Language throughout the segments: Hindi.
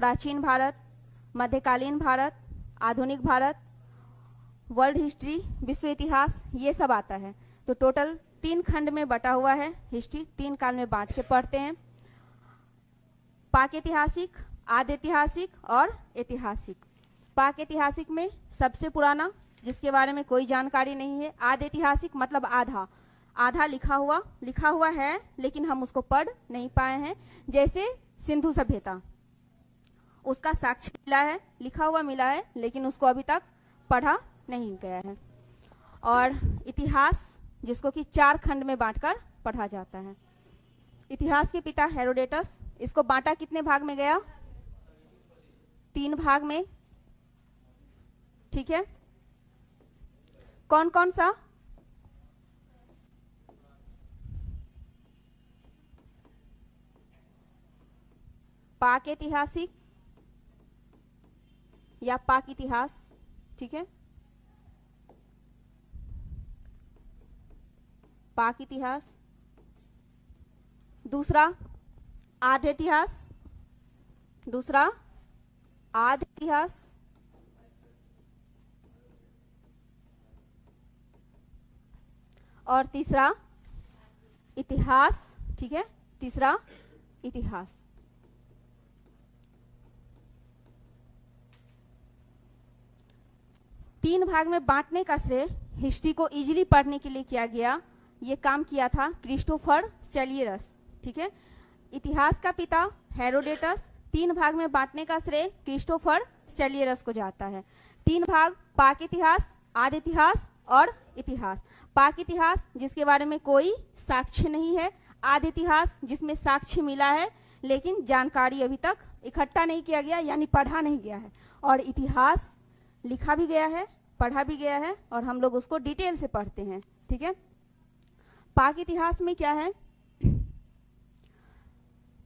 प्राचीन भारत, मध्यकालीन भारत, आधुनिक भारत, वर्ल्ड हिस्ट्री, विश्व इतिहास, ये सब आता है। तो टोटल 3 खंड में बटा हुआ है हिस्ट्री, 3 काल में बांट के पढ़ते हैं, पाक ऐतिहासिक, आदि ऐतिहासिक और ऐतिहासिक। पाक ऐतिहासिक में सबसे पुराना, जिसके बारे में कोई जानकारी नहीं है। आदि ऐतिहासिक मतलब आधा आधा लिखा हुआ है, लेकिन हम उसको पढ़ नहीं पाए हैं। जैसे सिंधु सभ्यता, उसका साक्ष्य मिला है, लिखा हुआ मिला है, लेकिन उसको अभी तक पढ़ा नहीं गया है। और इतिहास, जिसको कि 4 खंड में बांटकर पढ़ा जाता है। इतिहास के पिता हेरोडेटस, इसको बांटा कितने भाग में गया? 3 भाग में। ठीक है, कौन कौन सा? पाक ऐतिहासिक या पाक इतिहास। ठीक है, पाक इतिहास। दूसरा आदि इतिहास, दूसरा आदि इतिहास। और तीसरा इतिहास। ठीक है, तीसरा इतिहास। तीन भाग में बांटने का श्रेय हिस्ट्री को इजीली पढ़ने के लिए किया गया। ये काम किया था क्रिस्टोफर सेलियरस। ठीक है, इतिहास का पिता हेरोडेटस, 3 भाग में बांटने का श्रेय क्रिस्टोफर सेलियरस को जाता है। 3 भाग, पाक इतिहास, आदि इतिहास और इतिहास। पाक इतिहास जिसके बारे में कोई साक्ष्य नहीं है, आदि इतिहास जिसमें साक्ष्य मिला है लेकिन जानकारी अभी तक इकट्ठा नहीं किया गया, यानी पढ़ा नहीं गया है, और इतिहास लिखा भी गया है, पढ़ा भी गया है, और हम लोग उसको डिटेल से पढ़ते हैं। ठीक है, पाक इतिहास में क्या है?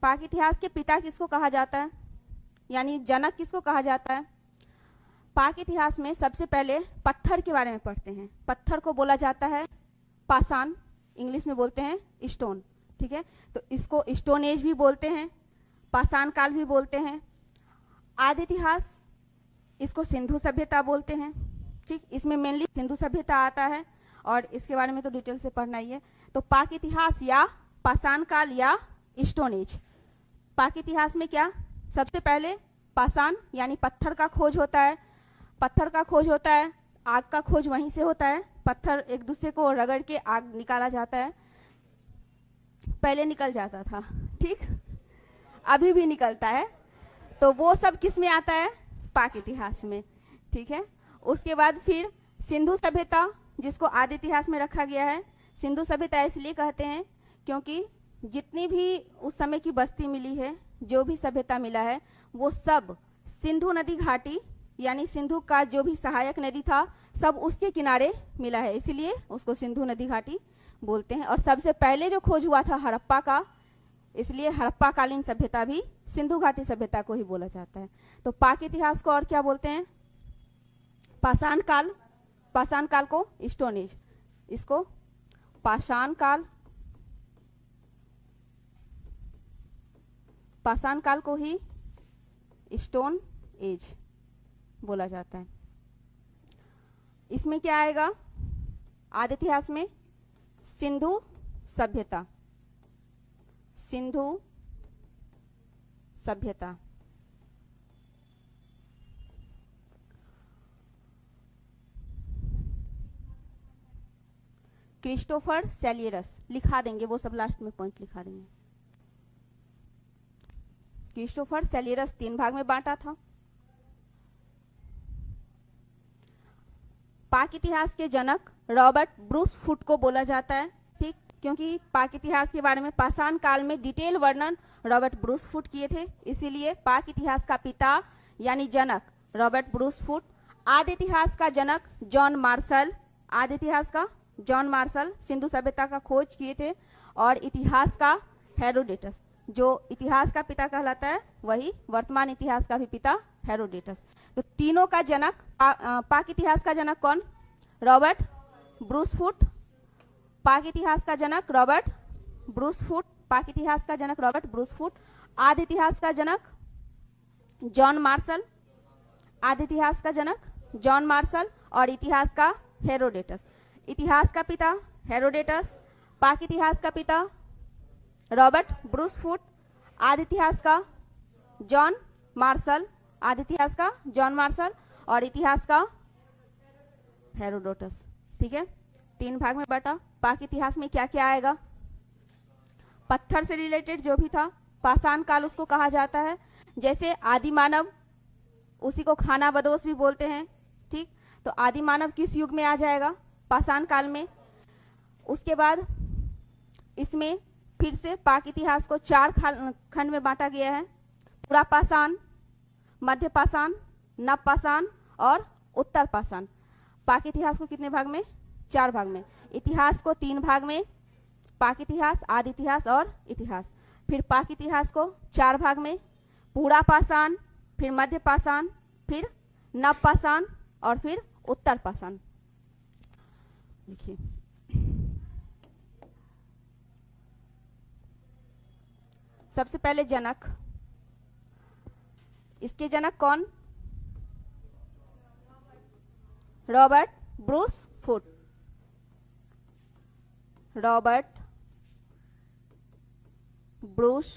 पाक इतिहास के पिता किसको कहा जाता है, यानी जनक किसको कहा जाता है? पाक इतिहास में सबसे पहले पत्थर के बारे में पढ़ते हैं। पत्थर को बोला जाता है पाषाण, इंग्लिश में बोलते हैं स्टोन। ठीक है, तो इसको स्टोन एज भी बोलते हैं, पाषाण काल भी बोलते हैं। आदि इतिहास, इसको सिंधु सभ्यता बोलते हैं। ठीक, इसमें मेनली सिंधु सभ्यता आता है, और इसके बारे में तो डिटेल से पढ़ना ही है। तो पाक इतिहास या पाषाण काल या स्टोन एज। पाक इतिहास में क्या, सबसे पहले पाषाण यानी पत्थर का खोज होता है। पत्थर का खोज होता है, आग का खोज वहीं से होता है। पत्थर एक दूसरे को रगड़ के आग निकाला जाता है, पहले निकल जाता था, ठीक, अभी भी निकलता है। तो वो सब किस में आता है? पाक इतिहास में। ठीक है, उसके बाद फिर सिंधु सभ्यता, जिसको आदि इतिहास में रखा गया है। सिंधु सभ्यता इसलिए कहते हैं क्योंकि जितनी भी उस समय की बस्ती मिली है, जो भी सभ्यता मिला है, वो सब सिंधु नदी घाटी, यानी सिंधु का जो भी सहायक नदी था, सब उसके किनारे मिला है, इसलिए उसको सिंधु नदी घाटी बोलते हैं। और सबसे पहले जो खोज हुआ था हड़प्पा का, इसलिए हड़प्पा कालीन सभ्यता भी सिंधु घाटी सभ्यता को ही बोला जाता है। तो पाक इतिहास को और क्या बोलते हैं? पाषाण काल। पाषाण काल को स्टोन एज, इसको पाषाण काल, पाषाण काल को ही स्टोन एज बोला जाता है। इसमें क्या आएगा? आदि इतिहास में सिंधु सभ्यता, सिंधु सभ्यता। क्रिस्टोफर सेलियरस लिखा देंगे, वो सब लास्ट में पॉइंट लिखा देंगे। क्रिस्टोफर सेलियरस 3 भाग में बांटा था। पाक इतिहास के जनक रॉबर्ट ब्रूस फुट को बोला जाता है। ठीक, क्योंकि पाक इतिहास के बारे में पाषाण काल में डिटेल वर्णन रॉबर्ट ब्रूस फुट किए थे, इसीलिए पाक इतिहास का पिता यानी जनक रॉबर्ट ब्रूस फुट। आदि इतिहास का जनक जॉन मार्शल, आदि इतिहास का जॉन मार्शल सिंधु सभ्यता का खोज किए थे। और इतिहास का हेरोडेटस, जो इतिहास का पिता कहलाता है, वही वर्तमान इतिहास का भी पिता हेरोडेटस। तो तीनों का जनक, पाक इतिहास का जनक कौन? Robert Bruce foot. पाक इतिहास का जनक रॉबर्ट ब्रूस फुट, पाक इतिहास का जनक रॉबर्ट ब्रूस फुट। आदि इतिहास का जनक जॉन मार्शल, आदि इतिहास का जनक जॉन मार्शल और इतिहास का हेरोडेटस। इतिहास का पिता हेरोडेटस, पाक इतिहास का पिता रॉबर्ट ब्रूस फुट, आदि इतिहास का जॉन मार्शल, आदि इतिहास का जॉन मार्शल और इतिहास का हेरोडोटस। ठीक है, 3 भाग में बटा। पाक इतिहास में क्या क्या आएगा? पत्थर से रिलेटेड जो भी था, पाषाण काल उसको कहा जाता है। जैसे आदि मानव, उसी को खाना बदोश भी बोलते हैं। ठीक, तो आदि मानव किस युग में आ जाएगा? पाषाण काल में। उसके बाद इसमें फिर से पाक इतिहास को 4 खंड में बांटा गया है। पूरा पाषाण, मध्य पाषाण, नव पाषाण और उत्तर पाषाण। पाक इतिहास को कितने भाग में? 4 भाग में। इतिहास को 3 भाग में, पाक इतिहास, आदि इतिहास और इतिहास। फिर पाक इतिहास को 4 भाग में, पूरा पाषाण, फिर मध्य पाषाण, फिर नव पाषाण और फिर उत्तर पाषाण। लिखिए, सबसे पहले जनक। इसके जनक कौन? Robert Bruce foot. Robert Bruce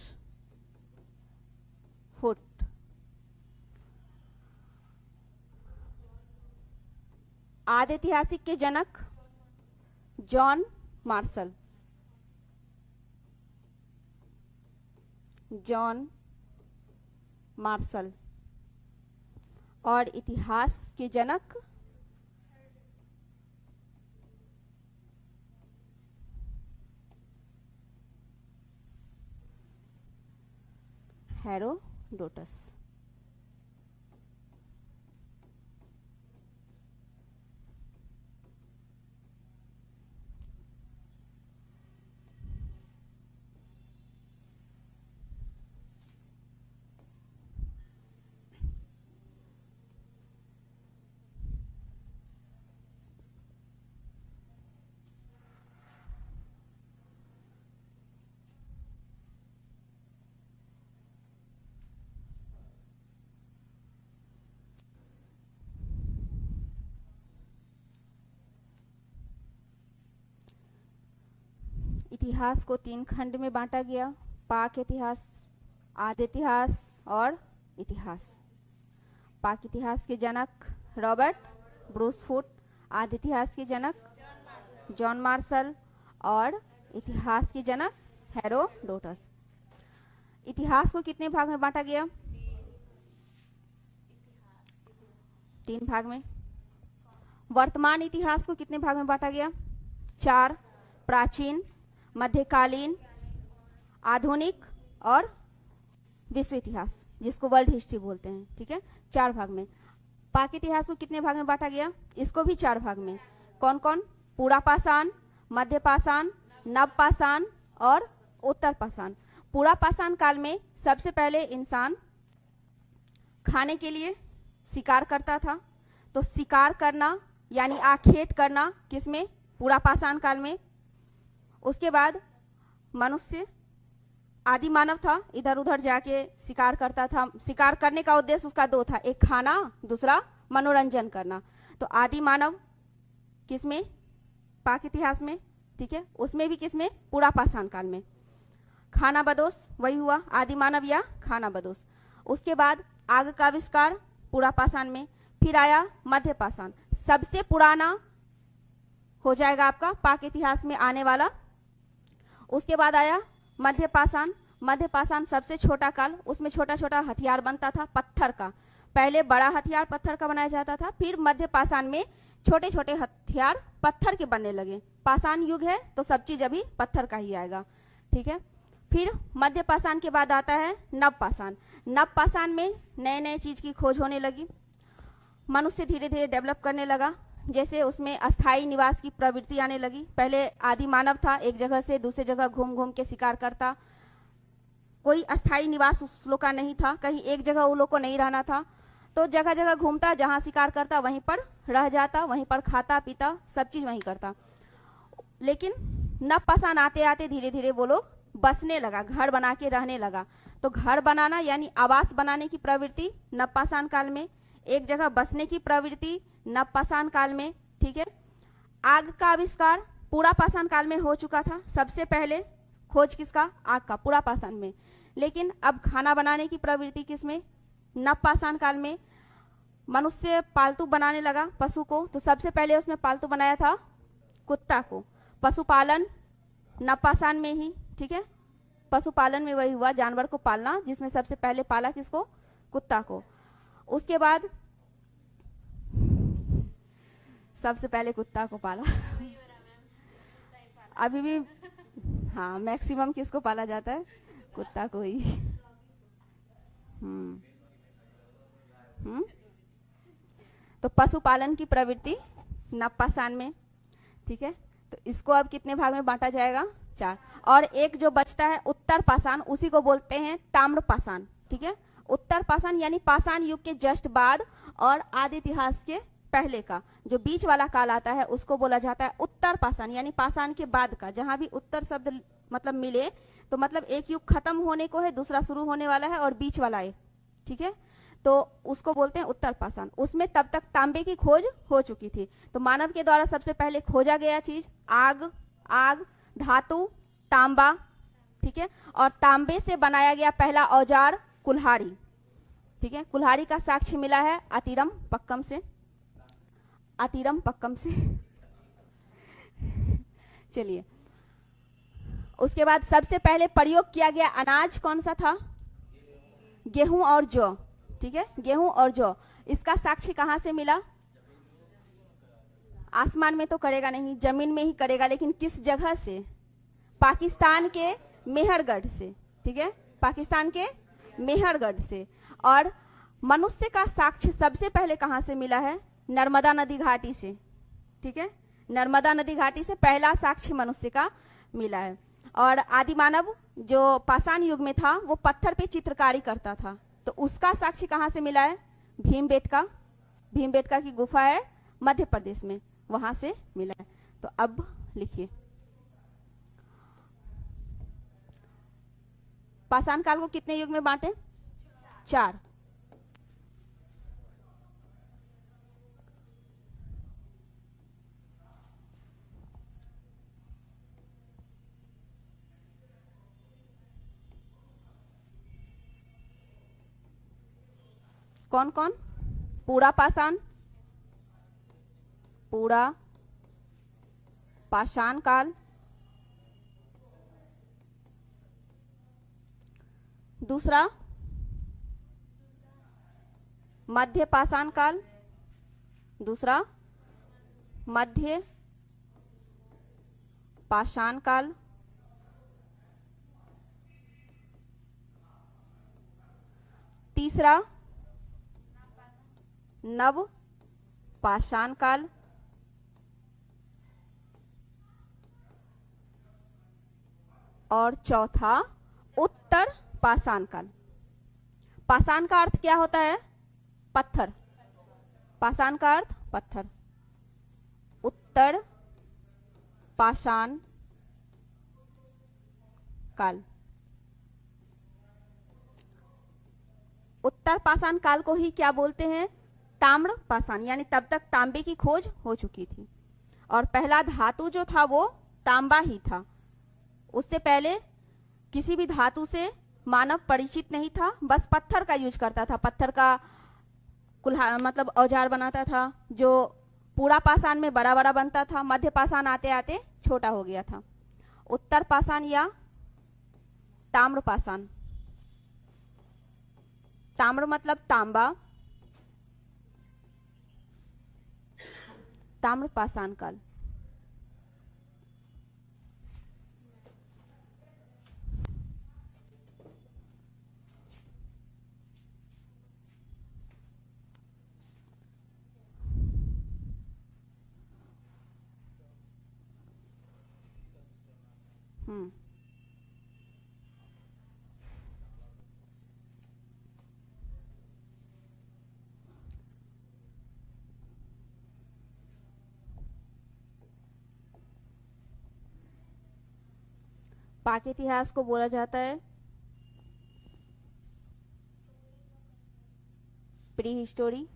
foot. आदि ऐतिहासिक के जनक जॉन मार्शल। John Marshall. और इतिहास के जनक हेरोडोटस। इतिहास को 3 खंड में बांटा गया। पाक इतिहास, आदि इतिहास और इतिहास। पाक इतिहास के जनक रॉबर्ट ब्रूस फुट, आदि इतिहास के जनक जॉन मार्शल और इतिहास के जनक हेरोडोटस। इतिहास को कितने भाग में बांटा गया? 3 भाग में। वर्तमान इतिहास को कितने भाग में बांटा गया? 4, प्राचीन, मध्यकालीन, आधुनिक और विश्व इतिहास, जिसको वर्ल्ड हिस्ट्री बोलते हैं। ठीक है, 4 भाग में। पाक इतिहास को कितने भाग में बांटा गया? इसको भी 4 भाग में। कौन कौन? पूरा पाषाण, मध्य पाषाण, नव पाषाण और उत्तर पाषाण। पूरा पाषाण काल में सबसे पहले इंसान खाने के लिए शिकार करता था। तो शिकार करना यानी आखेट करना किसमें? पूरा पाषाण काल में। उसके बाद मनुष्य, आदि मानव था, इधर उधर जाके शिकार करता था। शिकार करने का उद्देश्य उसका 2 था, एक खाना, दूसरा मनोरंजन करना। तो आदि मानव किसमें? पाक इतिहास में। ठीक है, उसमें भी किसमें? पूरा पाषाण काल में। खाना बदोश वही हुआ, आदि मानव या खाना बदोश। उसके बाद आग का आविष्कार पूरा पाषाण में। फिर आया मध्य पाषाण, सबसे पुराना हो जाएगा आपका पाक इतिहास में आने वाला। उसके बाद आया मध्य पाषाण। मध्य पाषाण सबसे छोटा काल, उसमें छोटा छोटा हथियार बनता था पत्थर का। पहले बड़ा हथियार पत्थर का बनाया जाता था, फिर मध्य पाषाण में छोटे छोटे हथियार पत्थर के बनने लगे। पाषाण युग है तो सब चीज अभी पत्थर का ही आएगा। ठीक है, फिर मध्य पाषाण के बाद आता है नव पाषाण। नव पाषाण में नए नए चीज की खोज होने लगी। मनुष्य धीरे धीरे डेवलप करने लगा। जैसे उसमें अस्थायी निवास की प्रवृत्ति आने लगी। पहले आदि मानव था, एक जगह से दूसरे जगह घूम घूम के शिकार करता। कोई अस्थायी निवास उस लोग का नहीं था, कहीं एक जगह उन लोग को नहीं रहना था। तो जगह जगह घूमता, जहां शिकार करता वहीं पर रह जाता, वहीं पर खाता पीता, सब चीज वहीं करता। लेकिन नव पाषाण आते आते धीरे धीरे वो लोग बसने लगा, घर बना के रहने लगा। तो घर बनाना यानी आवास बनाने की प्रवृत्ति नवपाषाण काल में, एक जगह बसने की प्रवृत्ति नवपाषाण काल में, ठीक है। आग का आविष्कार पूरा पाषाण काल में हो चुका था, सबसे पहले खोज किसका, आग का, पूरा पाषाण में। लेकिन अब खाना बनाने की प्रवृत्ति किसमें, नवपाषाण काल में। मनुष्य पालतू बनाने लगा पशु को, तो सबसे पहले उसमें पालतू बनाया था कुत्ता को। पशुपालन नवपाषाण में ही, ठीक है, पशुपालन में वही हुआ, जानवर को पालना, जिसमें सबसे पहले पाला किसको, कुत्ता को। उसके बाद सबसे पहले कुत्ता को पाला। अभी भी हाँ, मैक्सिमम किसको पाला जाता है, कुत्ता को ही। तो पशुपालन की प्रवृत्ति नवपाषाण में, ठीक है। तो इसको अब कितने भाग में बांटा जाएगा, 4। और एक जो बचता है उत्तर पाषाण, उसी को बोलते हैं ताम्र पाषाण, ठीक है। उत्तर पाषाण यानी पाषाण युग के जस्ट बाद और आदि इतिहास के पहले का जो बीच वाला काल आता है उसको बोला जाता है उत्तर पाषाण, यानी पाषाण के बाद का। जहां भी उत्तर शब्द मतलब मिले तो मतलब एक युग खत्म होने को है, दूसरा शुरू होने वाला है और बीच वाला है, ठीक है। तो उसको बोलते हैं उत्तर पाषाण। उसमें तब तक तांबे की खोज हो चुकी थी। तो मानव के द्वारा सबसे पहले खोजा गया चीज आग, धातु तांबा, ठीक है। और तांबे से बनाया गया पहला औजार कुल्हाड़ी, ठीक है। कुल्हाड़ी का साक्ष्य मिला है अतिरम पक्कम से। चलिए, उसके बाद सबसे पहले प्रयोग किया गया अनाज कौन सा था, गेहूं और जौ, ठीक है, गेहूं और जौ। इसका साक्ष्य कहां से मिला, आसमान में तो करेगा नहीं, जमीन में ही करेगा, लेकिन किस जगह से, पाकिस्तान के मेहरगढ़ से, ठीक है, पाकिस्तान के मेहरगढ़ से। और मनुष्य का साक्ष्य सबसे पहले कहां से मिला है, नर्मदा नदी घाटी से, ठीक है, नर्मदा नदी घाटी से पहला साक्ष्य मनुष्य का मिला है। और आदि मानव जो पाषाण युग में था वो पत्थर पे चित्रकारी करता था, तो उसका साक्ष्य कहां से मिला है, भीमबेटका की गुफा है मध्य प्रदेश में, वहां से मिला है। तो अब लिखिए, पाषाण काल को कितने युग में बांटे, 4। कौन कौन, पूरा पाषाण, पूरा पाषाण काल, दूसरा मध्य पाषाण काल, दूसरा मध्य पाषाण काल, तीसरा नव पाषाण काल, और चौथा उत्तर पाषाण काल। पाषाण का अर्थ क्या होता है, पत्थर, पाषाण का अर्थ पत्थर। उत्तर पाषाण काल, उत्तर पाषाण काल को ही क्या बोलते हैं, ताम्र पाषाण, यानी तब तक तांबे की खोज हो चुकी थी और पहला धातु जो था वो तांबा ही था। उससे पहले किसी भी धातु से मानव परिचित नहीं था, बस पत्थर का यूज करता था, पत्थर का मतलब औजार बनाता था जो पूरा पाषाण में बड़ा बड़ा बनता था, मध्य पाषाण आते आते छोटा हो गया था। उत्तर पाषाण या ताम्र पाषाण, ताम्र मतलब तांबा, ताम्र पाषाण काल। हम्म, पाक इतिहास को बोला जाता है प्री हिस्टोरी,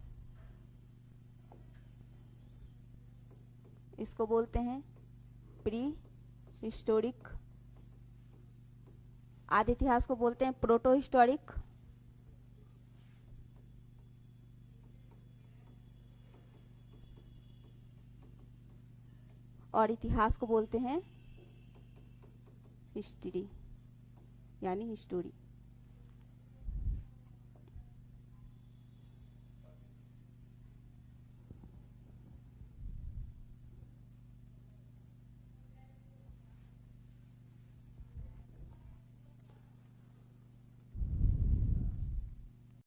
इसको बोलते हैं प्री हिस्टोरिक। आदि इतिहास को बोलते हैं प्रोटो हिस्टोरिक। और इतिहास को बोलते हैं हिस्ट्री यानी हिस्टोरी।